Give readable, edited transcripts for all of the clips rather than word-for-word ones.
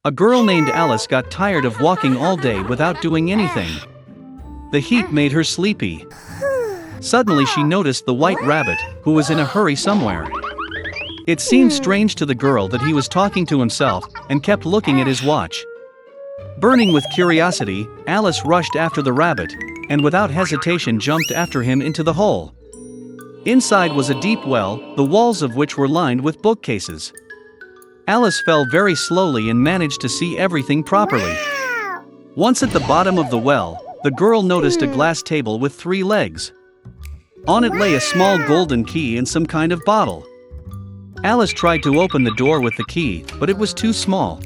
A girl named Alice got tired of walking all day without doing anything. The heat made her sleepy. Suddenly she noticed the white rabbit, who was in a hurry somewhere. It seemed strange to the girl that he was talking to himself and kept looking at his watch. Burning with curiosity, Alice rushed after the rabbit, and without hesitation jumped after him into the hole. Inside was a deep well, the walls of which were lined with bookcases. Alice fell very slowly and managed to see everything properly. Once at the bottom of the well, the girl noticed a glass table with 3 legs. On it lay a small golden key and some kind of bottle. Alice tried to open the door with the key, but it was too small.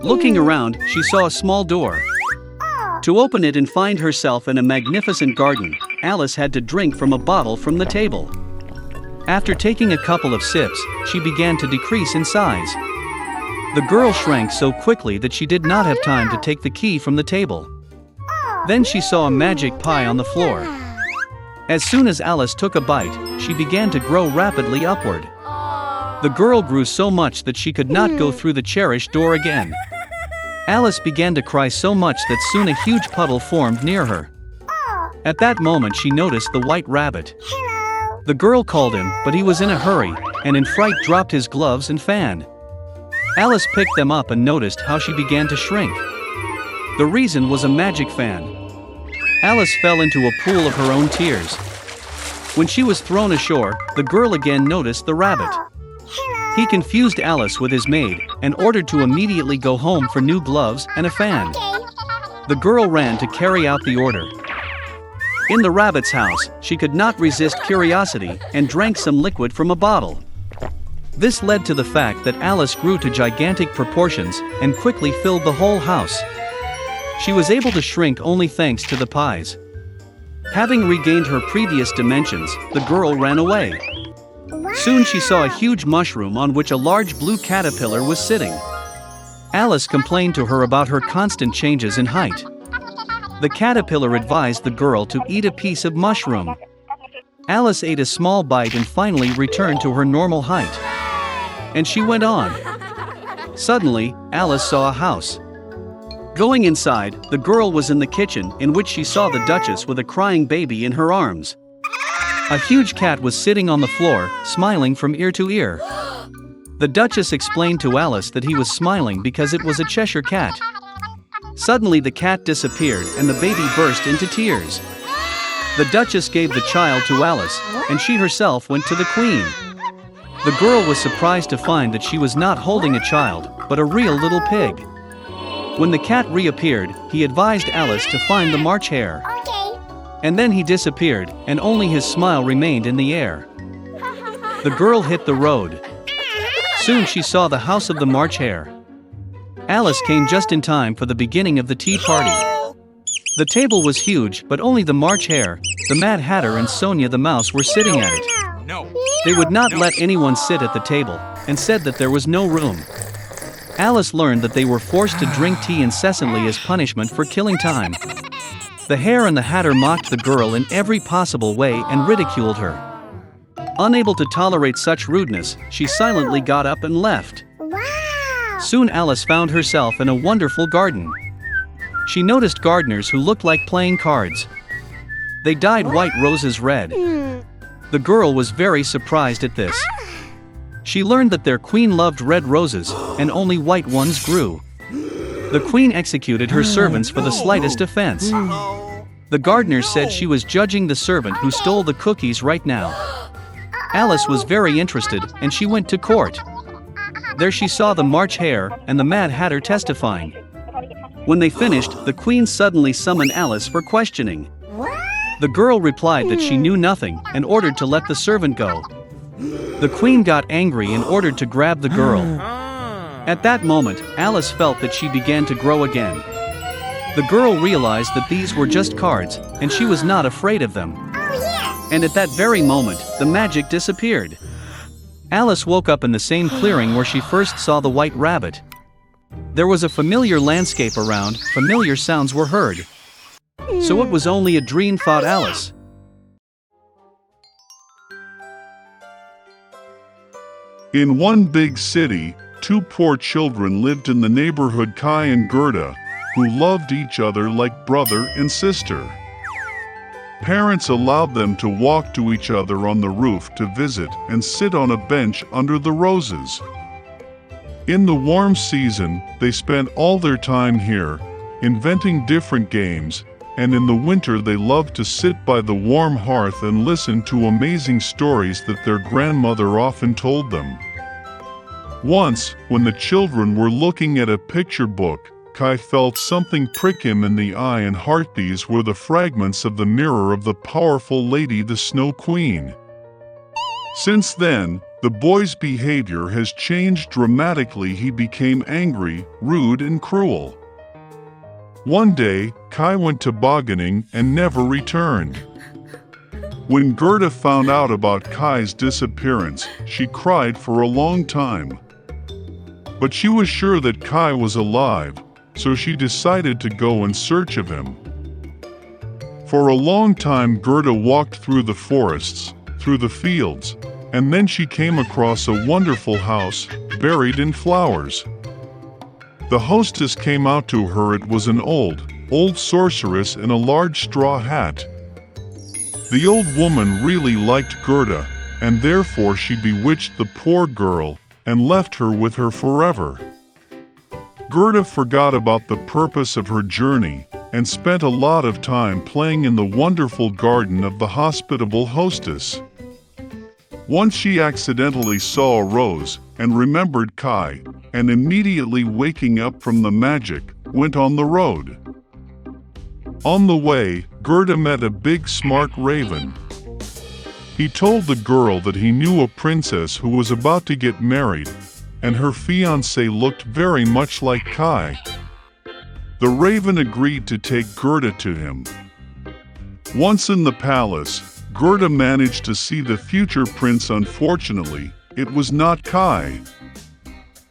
Looking around, she saw a small door. To open it and find herself in a magnificent garden, Alice had to drink from a bottle from the table. After taking a couple of sips, she began to decrease in size. The girl shrank so quickly that she did not have time to take the key from the table. Then she saw a magic pie on the floor. As soon as Alice took a bite, she began to grow rapidly upward. The girl grew so much that she could not go through the cherished door again. Alice began to cry so much that soon a huge puddle formed near her. At that moment she noticed the white rabbit. The girl called him, but he was in a hurry, and in fright dropped his gloves and fan. Alice picked them up and noticed how she began to shrink. The reason was a magic fan. Alice fell into a pool of her own tears. When she was thrown ashore, the girl again noticed the rabbit. He confused Alice with his maid, and ordered to immediately go home for new gloves and a fan. The girl ran to carry out the order. In the rabbit's house, she could not resist curiosity, and drank some liquid from a bottle. This led to the fact that Alice grew to gigantic proportions, and quickly filled the whole house. She was able to shrink only thanks to the pies. Having regained her previous dimensions, the girl ran away. Soon she saw a huge mushroom on which a large blue caterpillar was sitting. Alice complained to her about her constant changes in height. The caterpillar advised the girl to eat a piece of mushroom. Alice ate a small bite and finally returned to her normal height. And she went on. Suddenly, Alice saw a house. Going inside, the girl was in the kitchen, in which she saw the Duchess with a crying baby in her arms. A huge cat was sitting on the floor, smiling from ear to ear. The Duchess explained to Alice that he was smiling because it was a Cheshire cat. Suddenly the cat disappeared and the baby burst into tears. The Duchess gave the child to Alice, and she herself went to the Queen. The girl was surprised to find that she was not holding a child, but a real little pig. When the cat reappeared, he advised Alice to find the March hare. And then he disappeared, and only his smile remained in the air. The girl hit the road. Soon she saw the house of the March hare. Alice came just in time for the beginning of the tea party. The table was huge, but only the March hare, the Mad Hatter and Sonia the mouse were sitting at it. They would not let anyone sit at the table, and said that there was no room. Alice learned that they were forced to drink tea incessantly as punishment for killing time. The hare and the hatter mocked the girl in every possible way and ridiculed her. Unable to tolerate such rudeness, she silently got up and left. Soon Alice found herself in a wonderful garden. She noticed gardeners who looked like playing cards. They dyed white roses red. The girl was very surprised at this. She learned that their queen loved red roses, and only white ones grew. The queen executed her servants for the slightest offense. The gardeners said she was judging the servant who stole the cookies right now. Alice was very interested, and she went to court. There she saw the March hare and the Mad Hatter testifying. When they finished, the queen suddenly summoned Alice for questioning. The girl replied that she knew nothing, and ordered to let the servant go. The queen got angry and ordered to grab the girl. At that moment, Alice felt that she began to grow again. The girl realized that these were just cards, and she was not afraid of them. And at that very moment, the magic disappeared. Alice woke up in the same clearing where she first saw the white rabbit. There was a familiar landscape around, familiar sounds were heard. So it was only a dream, thought Alice. In one big city, two poor children lived in the neighborhood, Kai and Gerda, who loved each other like brother and sister. Parents allowed them to walk to each other on the roof to visit and sit on a bench under the roses. In the warm season, they spent all their time here, inventing different games, and in the winter they loved to sit by the warm hearth and listen to amazing stories that their grandmother often told them. Once, when the children were looking at a picture book, Kai felt something prick him in the eye and heart. These were the fragments of the mirror of the powerful lady, the Snow Queen. Since then, the boy's behavior has changed dramatically. He became angry, rude, and cruel. One day, Kai went tobogganing and never returned. When Gerda found out about Kai's disappearance, she cried for a long time. But she was sure that Kai was alive, so she decided to go in search of him. For a long time Gerda walked through the forests, through the fields, and then she came across a wonderful house, buried in flowers. The hostess came out to her. It was an old sorceress in a large straw hat. The old woman really liked Gerda, and therefore she bewitched the poor girl and left her with her forever. Gerda forgot about the purpose of her journey and spent a lot of time playing in the wonderful garden of the hospitable hostess. Once she accidentally saw a rose and remembered Kai, and immediately waking up from the magic, went on the road. On the way, Gerda met a big smart raven. He told the girl that he knew a princess who was about to get married, and her fiancé looked very much like Kai. The raven agreed to take Gerda to him. Once in the palace, Gerda managed to see the future prince. Unfortunately, it was not Kai.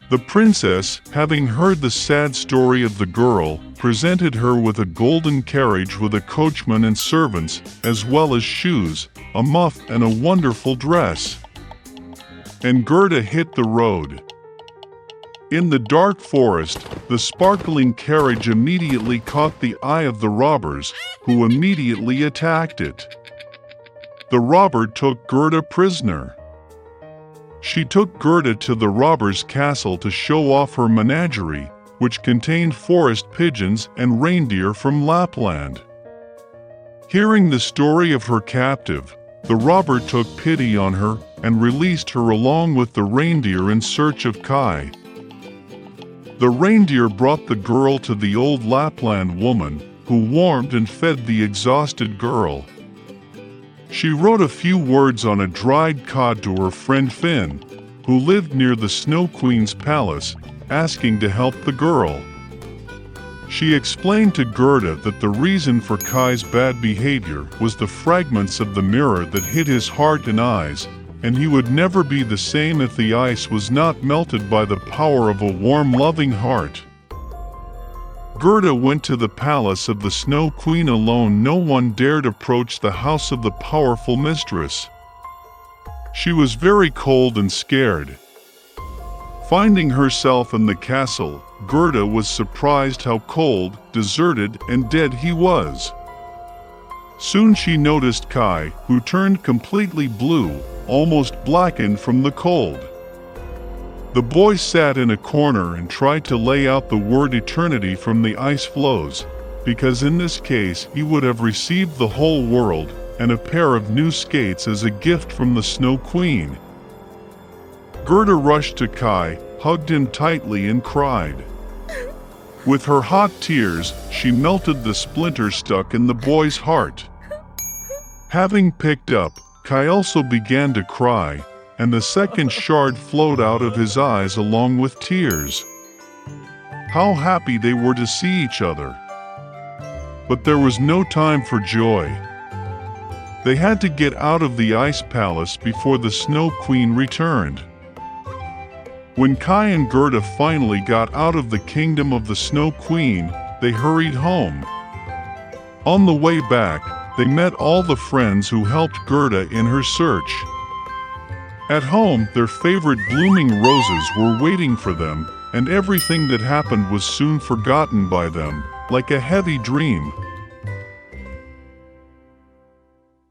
The princess, having heard the sad story of the girl, presented her with a golden carriage with a coachman and servants, as well as shoes, a muff, and a wonderful dress. And Gerda hit the road. In the dark forest, the sparkling carriage immediately caught the eye of the robbers, who immediately attacked it. The robber took Gerda prisoner. She took Gerda to the robber's castle to show off her menagerie, which contained forest pigeons and reindeer from Lapland. Hearing the story of her captive, the robber took pity on her and released her along with the reindeer in search of Kai. The reindeer brought the girl to the old Lapland woman, who warmed and fed the exhausted girl. She wrote a few words on a dried cod to her friend Finn, who lived near the Snow Queen's palace, asking to help the girl. She explained to Gerda that the reason for Kai's bad behavior was the fragments of the mirror that hid his heart and eyes, and he would never be the same if the ice was not melted by the power of a warm, loving heart. Gerda went to the palace of the Snow Queen alone. No one dared approach the house of the powerful mistress. She was very cold and scared. Finding herself in the castle, Gerda was surprised how cold, deserted, and dead he was. Soon she noticed Kai, who turned completely blue, almost blackened from the cold. The boy sat in a corner and tried to lay out the word eternity from the ice floes, because in this case he would have received the whole world and a pair of new skates as a gift from the Snow Queen. Gerda rushed to Kai, hugged him tightly and cried. With her hot tears, she melted the splinter stuck in the boy's heart. Having picked up, Kai also began to cry, and the second shard flowed out of his eyes along with tears. How happy they were to see each other! But there was no time for joy. They had to get out of the ice palace before the Snow Queen returned. When Kai and Gerda finally got out of the kingdom of the Snow Queen, they hurried home. On the way back, they met all the friends who helped Gerda in her search. At home, their favorite blooming roses were waiting for them, and everything that happened was soon forgotten by them, like a heavy dream.